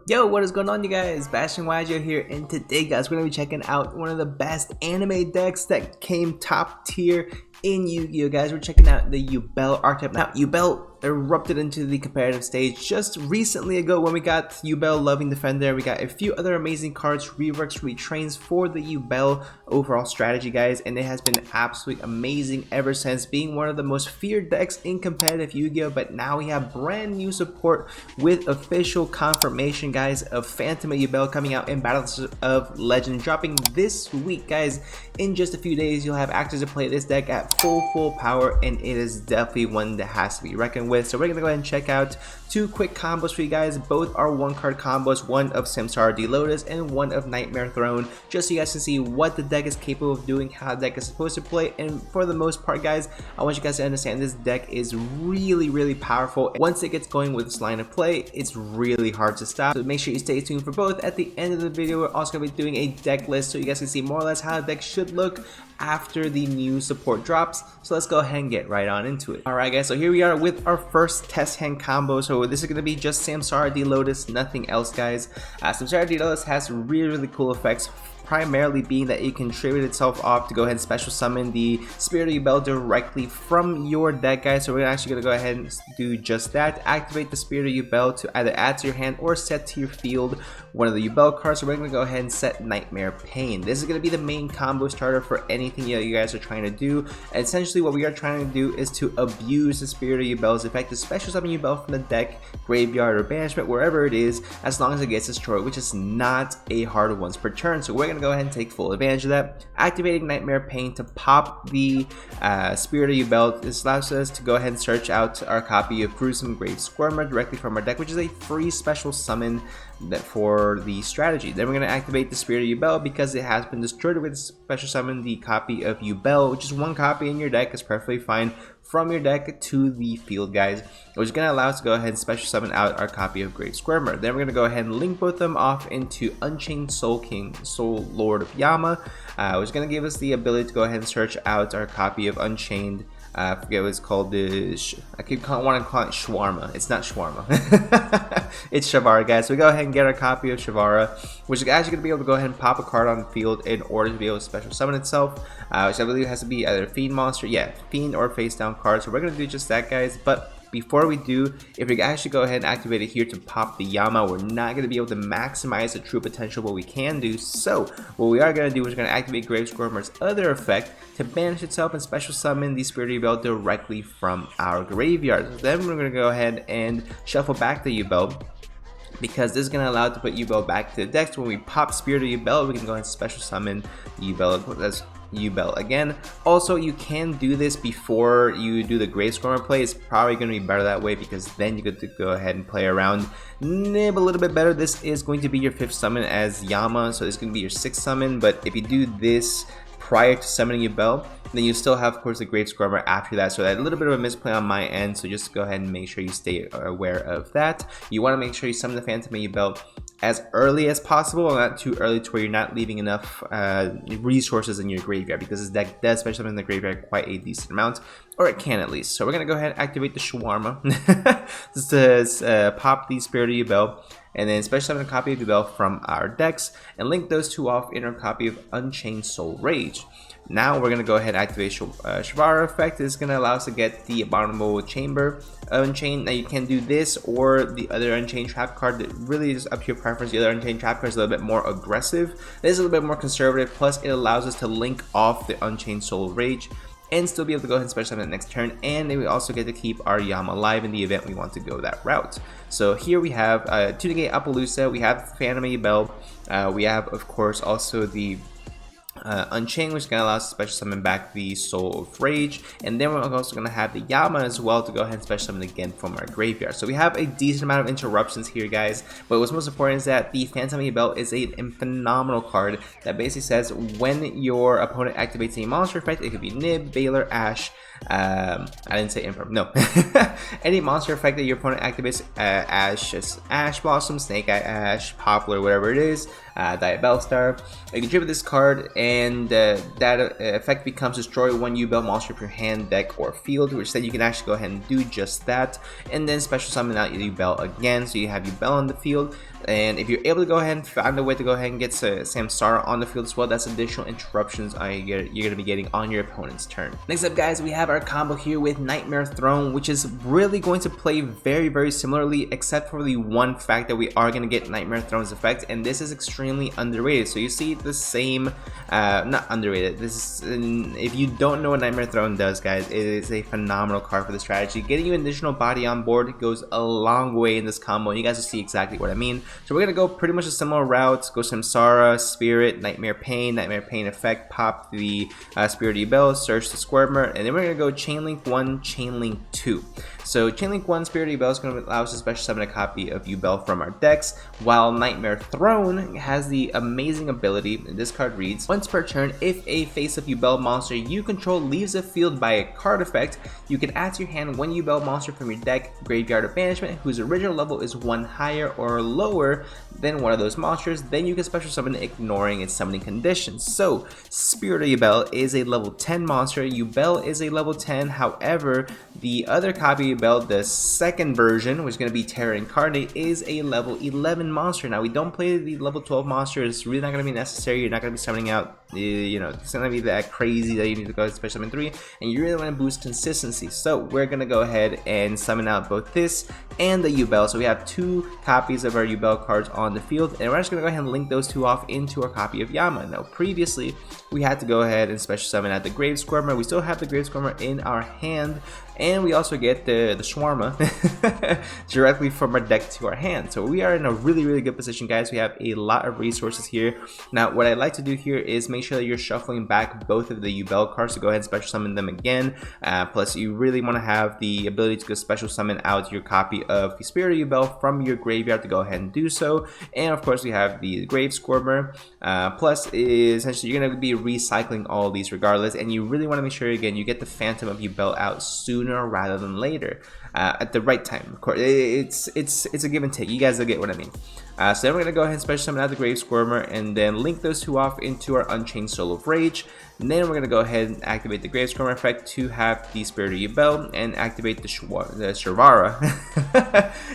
Yo, what is going on, you guys? Bashtianygo here, and today, guys, we're gonna be checking out one of the best anime decks that came top tier in Yu-Gi-Oh! Guys, we're checking out the Yubel archetype. Now, Yubel erupted into the competitive stage just recently ago when we got Yubel Loving Defender. We got a few other amazing cards, reworks, retrains for the Yubel overall strategy, guys, and it has been absolutely amazing ever since, being one of the most feared decks in competitive Yu-Gi-Oh! But now we have brand new support with official confirmation, guys, of Phantom Yubel coming out in Battles of Legend, dropping this week, guys. In just a few days, you'll have access to play this deck at full power, and it is definitely one that has to be reckoned with. So we're gonna go ahead and check out two quick combos for you guys. Both are one card combos, one of Samsara the Lotus and one of Nightmare Throne, just so you guys can see what the deck is capable of doing, how the deck is supposed to play. And for the most part, guys, I want you guys to understand this deck is really powerful. Once it gets going with this line of play, it's really hard to stop. So make sure you stay tuned for both. At the end of the video, we're also gonna be doing a deck list so you guys can see more or less how the deck should look after the new support drops. So let's go ahead and get right on into it. Alright, guys, so here we are with our first test hand combo. So this is going to be just Samsara the Lotus, nothing else, guys. Samsara the Lotus has really cool effects, primarily being that it can tribute itself off to go ahead and special summon the Spirit of Yubel directly from your deck, guys. So we're actually going to go ahead and do just that. Activate the Spirit of Yubel to either add to your hand or set to your field one of the Yubel cards. So we're going to go ahead and set Nightmare Pain. This is going to be the main combo starter for anything you guys are trying to do. And essentially what we are trying to do is to abuse the Spirit of Yubel's effect to special summon Yubel from the deck, graveyard, or banishment, wherever it is, as long as it gets destroyed, which is not a hard once per turn. So we're going to go ahead and take full advantage of that, activating Nightmare Pain to pop the Spirit of Yubel. This allows us to go ahead and search out our copy of Gruesome Grave Squirmer directly from our deck, which is a free special summon for the strategy. Then we're going to activate the Spirit of Yubel because it has been destroyed with special summon the copy of Yubel, which is one copy in your deck, is perfectly fine, from your deck to the field, guys, which is going to allow us to go ahead and special summon out our copy of Grave Squirmer. Then we're going to go ahead and link both of them off into Unchained Soul King, Soul Lord of Yama, which is going to give us the ability to go ahead and search out our copy of Unchained. I forget what it's called. I keep want to call it Shawarma. It's not Shawarma. It's Shavara, guys. So we go ahead and get our copy of Shavara, which is actually going to be able to go ahead and pop a card on the field in order to be able to special summon itself, which I believe has to be either a Fiend monster, yeah, Fiend or face down card. So we're going to do just that, guys. But before we do, if we actually go ahead and activate it here to pop the Yama, we're not going to be able to maximize the true potential of what we can do. So what we are going to do is we're going to activate Grave Squirmer's other effect to banish itself and special summon the Spirit of Yubel directly from our graveyard. So then we're going to go ahead and shuffle back the Yubel, because this is going to allow it to put Yubel back to the deck. So when we pop Spirit of Yubel, we can go ahead and special summon Yubel again. Also, you can do this before you do the Grave Squirmer play. It's probably going to be better that way, because then you get to go ahead and play around Nib a little bit better. This is going to be your 5th summon as Yama, so this is going to be your 6th summon. But if you do this prior to summoning Yubel, then you still have, of course, the Grave Squirmer after that. So that a little bit of a misplay on my end, so just go ahead and make sure you stay aware of that. You want to make sure you summon the Phantom Yubel as early as possible, not too early to where you're not leaving enough resources in your graveyard, because this deck does special summon in the graveyard quite a decent amount, or it can at least. So we're going to go ahead and activate the Shawarma just to pop the Spirit of Yubel, and then special summon a copy of Yubel from our decks, and link those two off in our copy of Unchained Soul Rage. Now we're going to go ahead and activate Shavara effect. This is going to allow us to get the Abominable Chamber Unchained. Now you can do this or the other Unchained Trap card. That really is up to your preference. The other Unchained Trap card is a little bit more aggressive. This is a little bit more conservative. Plus it allows us to link off the Unchained Soul Rage and still be able to go ahead and special summon the next turn. And then we also get to keep our Yama alive in the event we want to go that route. So here we have 2 negate Appaloosa. We have Phantom Yubel. We have, of course, also the Unchained, which is going to allow us to special summon back the Soul of Rage, and then we're also going to have the Yama as well to go ahead and special summon again from our graveyard. So we have a decent amount of interruptions here, guys, but what's most important is that the Phantom Yubel is a phenomenal card that basically says when your opponent activates a monster effect, it could be Nib, Baylor, Ash, I didn't say Imperm, no. Any monster effect that your opponent activates, Ash Blossom, Snake Eye Ash, Poplar, whatever it is, Diabell Star, you can tribute this card, and that effect becomes destroy one Yubel monster from your hand, deck, or field, which then you can actually go ahead and do just that, and then special summon out Yubel again, so you have Yubel on the field. And if you're able to go ahead and find a way to go ahead and get Samsara on the field as well, that's additional interruptions you're going to be getting on your opponent's turn. Next up, guys, we have our combo here with Nightmare Throne, which is really going to play very similarly, except for the one fact that we are going to get Nightmare Throne's effect, and this is extremely underrated. So you see the same, not underrated, this is, if you don't know what Nightmare Throne does, guys, it is a phenomenal card for the strategy. Getting you additional body on board goes a long way in this combo, and you guys will see exactly what I mean. So we're going to go pretty much a similar route, go Samsara, Spirit, Nightmare Pain effect, pop the Spirit Yubel, search the Squirmer, and then we're going to go Chainlink 1, Chainlink 2. So Chainlink 1 Spirit Yubel is going to allow us to special summon a copy of Yubel from our decks, while Nightmare Throne has the amazing ability, and this card reads, once per turn, if a face-up Yubel monster you control leaves the field by a card effect, you can add to your hand one Yubel monster from your deck, graveyard, or banishment whose original level is 1 higher or lower than one of those monsters, then you can special summon it ignoring its summoning conditions. So Spirit Yubel is a level 10 monster, Yubel is a level 10, however, the other copy of Yubel, the second version, which is going to be Terra Incarnate, is a level 11 monster. Now we don't play the level 12 monster, it's really not going to be necessary, you're not going to be summoning out, you know, it's not going to be that crazy that you need to go to special summon 3, and you really want to boost consistency. So we're going to go ahead and summon out both this and the Yubel. So we have 2 copies of our Yubel cards on the field, and we're just going to go ahead and link those 2 off into our copy of Yama. Now previously we had to go ahead and special summon out the Grave Squirmer. We still have the Grave Squirmer in our hand, and we also get the Shawarma directly from our deck to our hand. So we are in a really good position, guys. We have a lot of resources here. Now what I like to do here is make sure that you're shuffling back both of the Yubel cards to go ahead and special summon them again. Plus you really want to have the ability to go special summon out your copy of the Spirit Yubel from your graveyard to go ahead and do so. And of course we have the Grave Squirmer. Plus essentially you're going to be recycling all these regardless, and you really want to make sure again you get the Phantom of Yubel out sooner rather than later, at the right time. Of course, it's a give and take. You guys will get what I mean. So then we're gonna go ahead and special summon out the Grave Squirmer, and then link those 2 off into our Unchained Soul of Rage. And then we're gonna go ahead and activate the Grave Squirmer effect to have the Spirit of Yubel, and activate the Shavara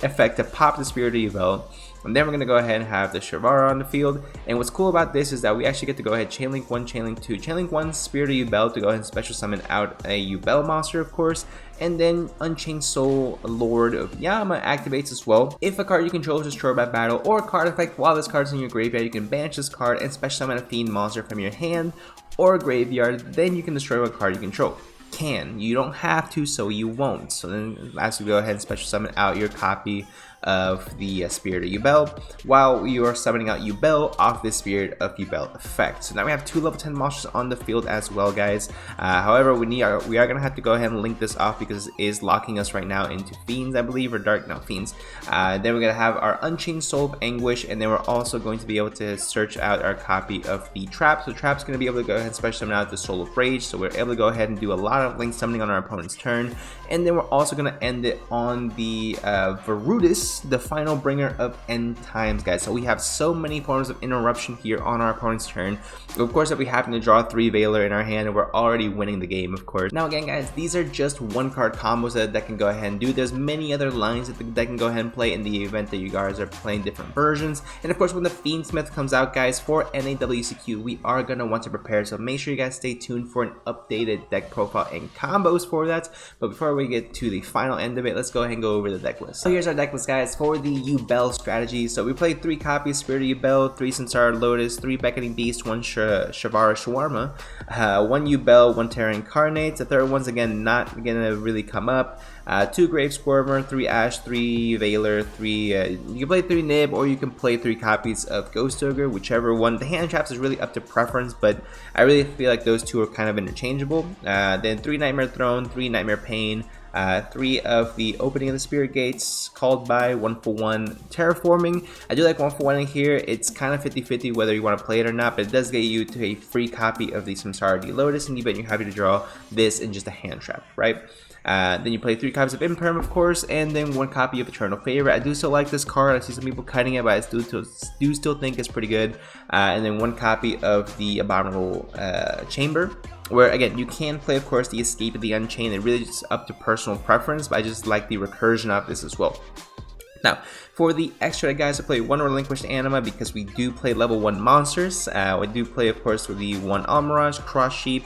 effect to pop the Spirit of Yubel. And then we're going to go ahead and have the Shavara on the field. And what's cool about this is that we actually get to go ahead Chainlink 1, Chainlink 2, Chainlink 1 Spirit of Yubel to go ahead and special summon out a Yubel monster, of course. And then Unchained Soul Lord of Yama activates as well. If a card you control is destroyed by battle or a card effect while this card is in your graveyard, you can banish this card and special summon a Fiend monster from your hand or graveyard. Then you can destroy what card you control. You don't have to, so you won't. So then lastly, we go ahead and special summon out your copy of the Spirit of Yubel while you are summoning out Yubel off the Spirit of Yubel effect. So now we have 2 level 10 monsters on the field as well, guys. However, we are going to have to go ahead and link this off because it is locking us right now into Fiends, I believe, or Fiends. Then we're going to have our Unchained Soul of Anguish, and then we're also going to be able to search out our copy of the Trap. So Trap's going to be able to go ahead and special summon out the Soul of Rage, so we're able to go ahead and do a lot of link summoning on our opponent's turn. And then we're also going to end it on the Varutus, the final bringer of end times, guys. So we have so many forms of interruption here on our opponent's turn. Of course, if we happen to draw 3 Veiler in our hand, we're already winning the game, of course. Now again, guys, these are just 1-card combos that the deck can go ahead and do. There's many other lines that the deck can go ahead and play in the event that you guys are playing different versions. And of course, when the Fiendsmith comes out, guys, for NAWCQ, we are going to want to prepare. So make sure you guys stay tuned for an updated deck profile and combos for that. But before we get to the final end of it, let's go ahead and go over the deck list. So here's our deck list, guys, for the Yubel strategy. So we played 3 copies Spirit of Yubel, 3 Samsara Lotus, 3 Beckoning Beast, 1 Shavara Shawarma, 1 Yubel, 1 Terra Incarnate. The third one's again not gonna really come up. 2 Grave Squirmer, 3 Ash, 3 Veiler, 3 you can play 3 Nib, or you can play 3 copies of Ghost Ogre, whichever one. The hand traps is really up to preference, but I really feel like those 2 are kind of interchangeable. Then 3 Nightmare Throne, 3 Nightmare Pain, 3 of the Opening of the Spirit Gates, Called by, 1 for 1 Terraforming. I do like 1 for 1 in here. It's kind of 50-50 whether you want to play it or not, but it does get you to a free copy of the Samsara D Lotus, and you're happy to draw this in just a hand trap, right? Then you play 3 copies of Imperm, of course, and then 1 copy of Eternal Favor. I do still like this card. I see some people cutting it, but I do still think it's pretty good. And then 1 copy of the Abominable Chamber, where again you can play, of course, the Escape of the Unchained. It really just up to personal preference, but I just like the recursion of this as well. Now, For the extra guys, I play 1 Relinquished Anima because we do play level 1 monsters. We do play, of course, with the 1 Almirage, Cross Sheep,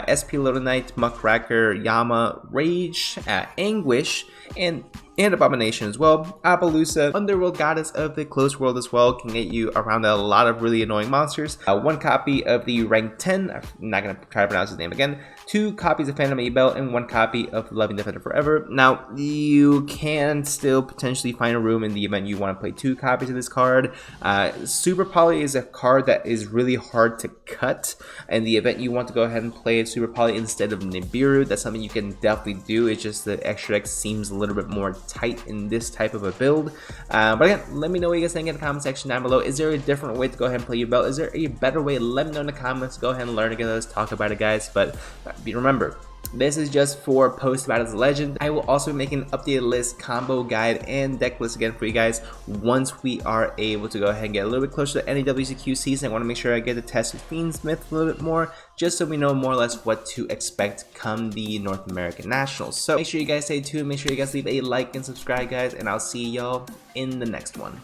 SP Little Knight, Muckracker, Yama, Rage, Anguish, and Abomination as well. Appaloosa, Underworld Goddess of the Close World as well, can get you around a lot of really annoying monsters. 1 copy of the rank 10, I'm not going to try to pronounce his name again, 2 copies of Phantom Yubel, and 1 copy of Loving Defender Forever. Now, you can still potentially find a room in the event you want to play 2 copies of this card. Super Poly is a card that is really hard to cut. In the event you want to go ahead and play Super Poly instead of Nibiru, that's something you can definitely do. It's just the extra deck seems a little bit more tight in this type of a build. But again, let me know what you guys think in the comment section down below. Is there a different way to go ahead and play Yubel? Is there a better way? Let me know in the comments. Go ahead and learn again. Let's talk about it, guys. But remember, this is just for post battles legend. I will also be making an updated list, combo guide, and deck list again for you guys once we are able to go ahead and get a little bit closer to NAWCQ season. I want to make sure I get to test with Fiendsmith a little bit more, just so we know more or less what to expect come the North American Nationals. So make sure you guys stay tuned, make sure you guys leave a like and subscribe, guys, and I'll see y'all in the next one.